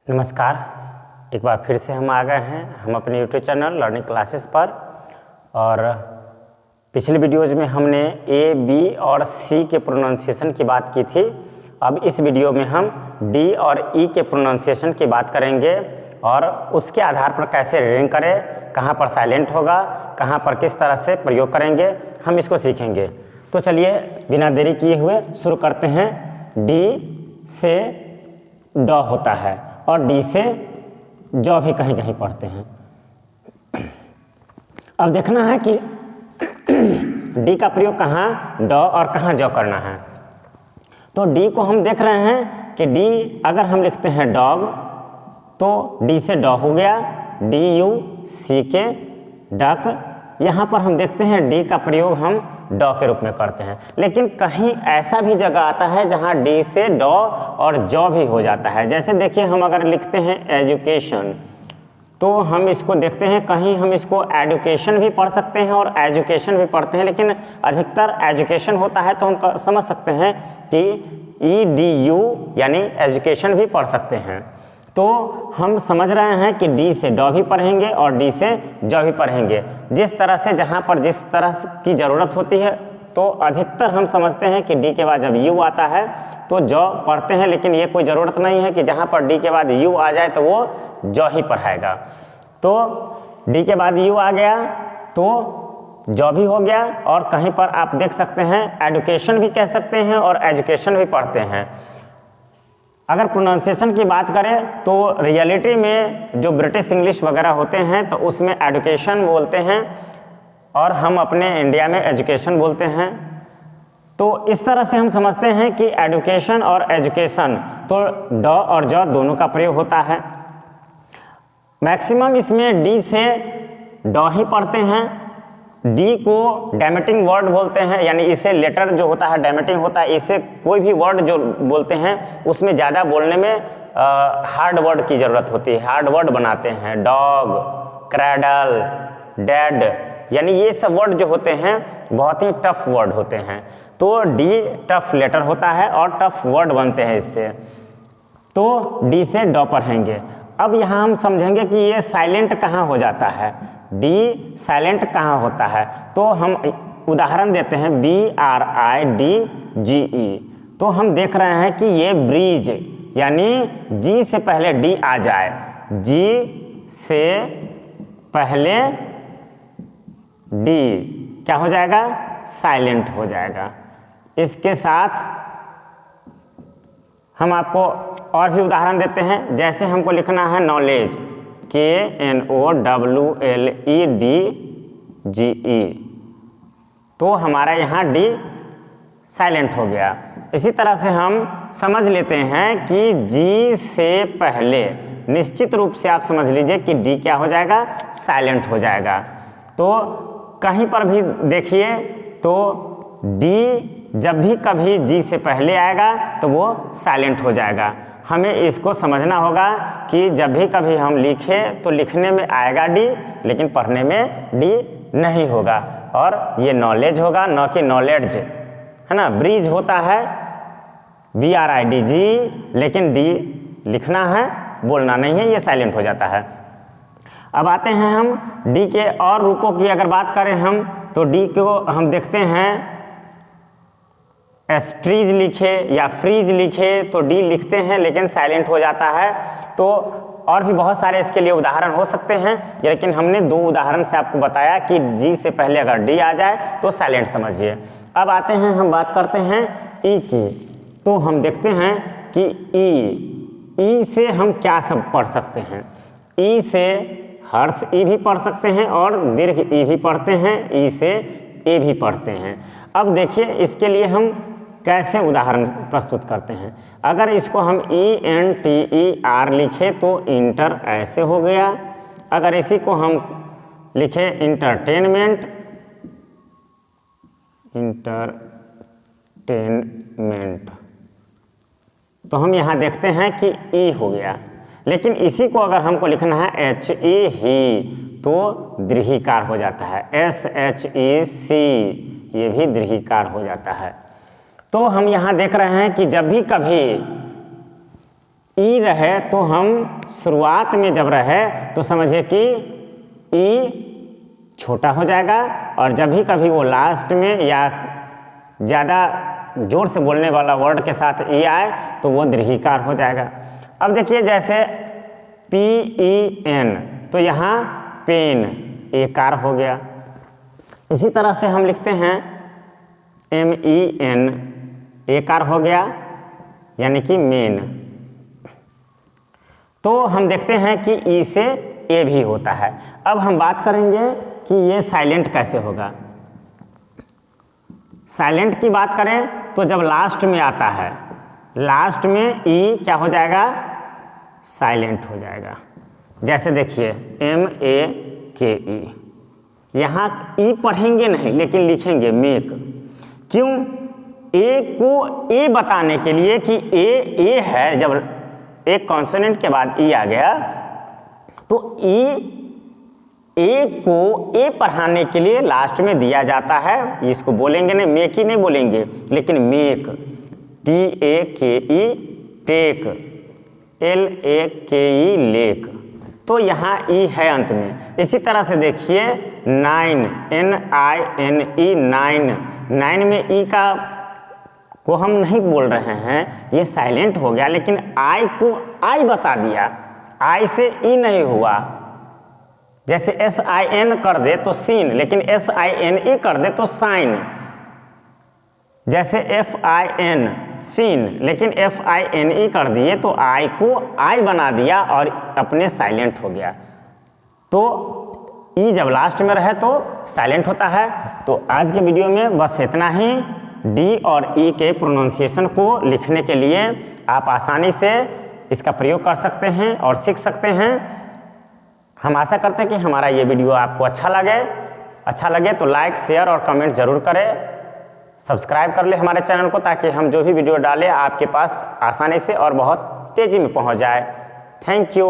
नमस्कार, एक बार फिर से हम आ गए हैं हम अपने यूट्यूब चैनल लर्निंग क्लासेस पर। और पिछले वीडियोज़ में हमने ए, बी और सी के प्रोनाउंसिएशन की बात की थी। अब इस वीडियो में हम डी और ई के प्रोनाउंसिएशन की बात करेंगे और उसके आधार पर कैसे रीडिंग करें, कहाँ पर साइलेंट होगा, कहाँ पर किस तरह से प्रयोग करेंगे, हम इसको सीखेंगे। तो चलिए बिना देरी किए हुए शुरू करते हैं। डी से ड होता है और डी से ज भी कहीं कहीं पढ़ते हैं। अब देखना है कि डी का प्रयोग कहाँ ड और कहाँ ज करना है। तो डी को हम देख रहे हैं कि डी अगर हम लिखते हैं डॉग तो डी से ड हो गया, D you see K duck. यहाँ पर हम देखते हैं डी का प्रयोग हम ड के रूप में करते हैं, लेकिन कहीं ऐसा भी जगह आता है जहाँ डी से ड और ज भी हो जाता है। जैसे देखिए, हम अगर लिखते हैं एजुकेशन तो हम इसको देखते हैं कहीं हम इसको एडुकेशन भी पढ़ सकते हैं और एजुकेशन भी पढ़ते हैं, लेकिन अधिकतर एजुकेशन होता है तो हम समझ सकते हैं कि ई डी यू यानी एजुकेशन भी पढ़ सकते हैं। तो हम समझ रहे हैं कि डी से ड भी पढ़ेंगे और डी से ज भी पढ़ेंगे। जिस तरह से जहाँ पर जिस तरह की ज़रूरत होती है, तो अधिकतर हम समझते हैं कि डी के बाद जब यू आता है तो ज पढ़ते हैं, लेकिन ये कोई ज़रूरत नहीं है कि जहाँ पर डी के बाद यू आ जाए तो वो ज ही पढ़ाएगा। तो डी के बाद यू आ गया तो ज भी हो गया, और कहीं पर आप देख सकते हैं एडुकेशन भी कह सकते हैं और एजुकेशन भी पढ़ते हैं। अगर प्रोनाउंसिएशन की बात करें तो रियलिटी में जो ब्रिटिश इंग्लिश वगैरह होते हैं तो उसमें एडुकेशन बोलते हैं और हम अपने इंडिया में एजुकेशन बोलते हैं। तो इस तरह से हम समझते हैं कि एडुकेशन और एजुकेशन तो ड और ज दोनों का प्रयोग होता है। मैक्सिमम इसमें डी से ड ही पढ़ते हैं। डी को डैमेटिंग वर्ड बोलते हैं, यानी इसे लेटर जो होता है डैमेटिंग होता है। इसे कोई भी वर्ड जो बोलते हैं उसमें ज़्यादा बोलने में हार्ड वर्ड की ज़रूरत होती है, हार्ड वर्ड बनाते हैं। डॉग, क्रैडल, डैड, यानी ये सब वर्ड जो होते हैं बहुत ही टफ वर्ड होते हैं। तो डी टफ लेटर होता है और टफ वर्ड बनते हैं इससे। तो डी से ड पढ़ेंगे। अब यहाँ हम समझेंगे कि ये साइलेंट कहाँ हो जाता है, डी साइलेंट कहाँ होता है। तो हम उदाहरण देते हैं BRIDGE। तो हम देख रहे हैं कि ये ब्रिज, यानी जी से पहले डी आ जाए, जी से पहले डी क्या हो जाएगा, साइलेंट हो जाएगा। इसके साथ हम आपको और भी उदाहरण देते हैं। जैसे हमको लिखना है नॉलेज, KNOWLEDGE, तो हमारा यहाँ डी साइलेंट हो गया। इसी तरह से हम समझ लेते हैं कि जी से पहले निश्चित रूप से आप समझ लीजिए कि डी क्या हो जाएगा, साइलेंट हो जाएगा। तो कहीं पर भी देखिए तो डी जब भी कभी जी से पहले आएगा तो वो साइलेंट हो जाएगा। हमें इसको समझना होगा कि जब भी कभी हम लिखें तो लिखने में आएगा डी, लेकिन पढ़ने में डी नहीं होगा। और ये नॉलेज होगा, न कि नॉलेड्ज, है ना। ब्रिज होता है BRIDG, लेकिन डी लिखना है, बोलना नहीं है, ये साइलेंट हो जाता है। अब आते हैं हम डी के और रूपों की अगर बात करें हम, तो डी को हम देखते हैं एस्ट्रीज लिखे या फ्रीज लिखे तो डी लिखते हैं लेकिन साइलेंट हो जाता है। तो और भी बहुत सारे इसके लिए उदाहरण हो सकते हैं, लेकिन हमने दो उदाहरण से आपको बताया कि जी से पहले अगर डी आ जाए तो साइलेंट समझिए। अब आते हैं हम बात करते हैं ई की। तो हम देखते हैं कि ई से हम क्या सब पढ़ सकते हैं। ई से हर्ष ई भी पढ़ सकते हैं और दीर्घ ई भी पढ़ते हैं, ई से ए भी पढ़ते हैं। अब देखिए इसके लिए हम कैसे उदाहरण प्रस्तुत करते हैं। अगर इसको हम ENTER लिखे तो इंटर ऐसे हो गया। अगर इसी को हम लिखे इंटरटेनमेंट, तो हम यहाँ देखते हैं कि ई हो गया। लेकिन इसी को अगर हमको लिखना है HE ही तो दीर्घिकार हो जाता है, SHEC ये भी दीर्घिकार हो जाता है। तो हम यहाँ देख रहे हैं कि जब भी कभी ई रहे तो हम शुरुआत में जब रहे तो समझिए कि ई छोटा हो जाएगा, और जब भी कभी वो लास्ट में या ज़्यादा जोर से बोलने वाला वर्ड के साथ ई आए तो वो दीर्घिकार हो जाएगा। अब देखिए जैसे PEN, तो यहाँ पेन एकार हो गया। इसी तरह से हम लिखते हैं MEN, एकार हो गया यानी कि मेन। तो हम देखते हैं कि ई से ए भी होता है। अब हम बात करेंगे कि ये साइलेंट कैसे होगा। साइलेंट की बात करें तो जब लास्ट में आता है, लास्ट में ई क्या हो जाएगा, साइलेंट हो जाएगा। जैसे देखिए MEKE, यहाँ ई पढ़ेंगे नहीं लेकिन लिखेंगे मेक। क्यों? ए को ए बताने के लिए कि ए है, जब एक कॉन्सोनेंट के बाद ई आ गया तो ए को ए पढ़ाने के लिए लास्ट में दिया जाता है। इसको बोलेंगे नहीं, मेक ही नहीं बोलेंगे लेकिन make, TAKE take, LAKE lake, तो यहाँ ई है अंत में। इसी तरह से देखिए नाइन, NINE नाइन, नाइन में ई को हम नहीं बोल रहे हैं, ये साइलेंट हो गया, लेकिन आई को आई बता दिया, आई से ई नहीं हुआ। जैसे SIN कर दे तो सीन, लेकिन SINE कर दे तो साइन। जैसे FIN फिन, लेकिन FINE कर दिए तो आई को आई बना दिया और अपने साइलेंट हो गया। तो ई जब लास्ट में रहे तो साइलेंट होता है। तो आज के वीडियो में बस इतना ही। डी और ई के प्रोनाउंसिएशन को लिखने के लिए आप आसानी से इसका प्रयोग कर सकते हैं और सीख सकते हैं। हम आशा करते हैं कि हमारा ये वीडियो आपको अच्छा लगे तो लाइक, शेयर और कमेंट जरूर करें। सब्सक्राइब कर ले हमारे चैनल को, ताकि हम जो भी वीडियो डालें आपके पास आसानी से और बहुत तेज़ी में पहुंच जाए। Thank you.